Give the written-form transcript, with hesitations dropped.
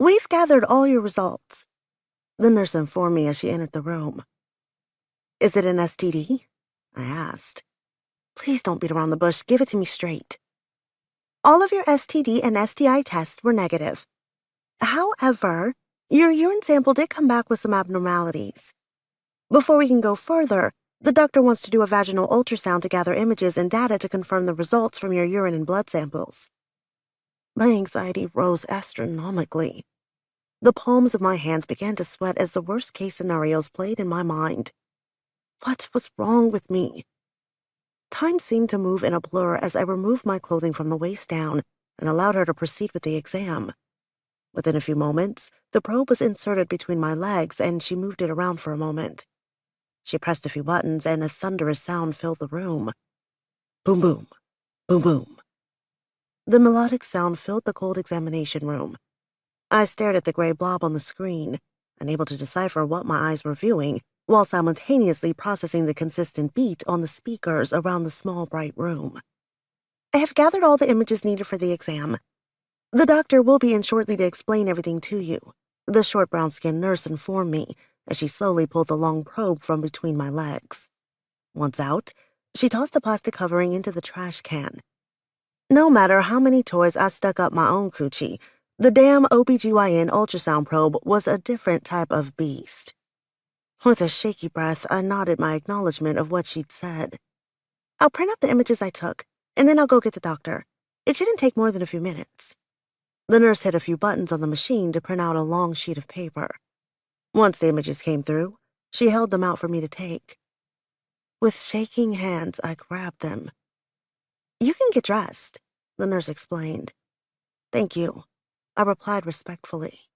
We've gathered all your results, the nurse informed me as she entered the room. Is it an STD? I asked. Please don't beat around the bush, give it to me straight. All of your STD and STI tests were negative. However, your urine sample did come back with some abnormalities. Before we can go further, the doctor wants to do a vaginal ultrasound to gather images and data to confirm the results from your urine and blood samples. My anxiety rose astronomically. The palms of my hands began to sweat as the worst-case scenarios played in my mind. What was wrong with me? Time seemed to move in a blur as I removed my clothing from the waist down and allowed her to proceed with the exam. Within a few moments, the probe was inserted between my legs and she moved it around for a moment. She pressed a few buttons and a thunderous sound filled the room. Boom, boom, boom, boom. The melodic sound filled the cold examination room. I stared at the gray blob on the screen, unable to decipher what my eyes were viewing, while simultaneously processing the consistent beat on the speakers around the small, bright room. I have gathered all the images needed for the exam. The doctor will be in shortly to explain everything to you, the short brown-skinned nurse informed me as she slowly pulled the long probe from between my legs. Once out, she tossed the plastic covering into the trash can. No matter how many toys I stuck up my own coochie, the damn OBGYN ultrasound probe was a different type of beast. With a shaky breath, I nodded my acknowledgement of what she'd said. I'll print out the images I took, and then I'll go get the doctor. It shouldn't take more than a few minutes. The nurse hit a few buttons on the machine to print out a long sheet of paper. Once the images came through, she held them out for me to take. With shaking hands, I grabbed them. You can get dressed, the nurse explained. Thank you, I replied respectfully.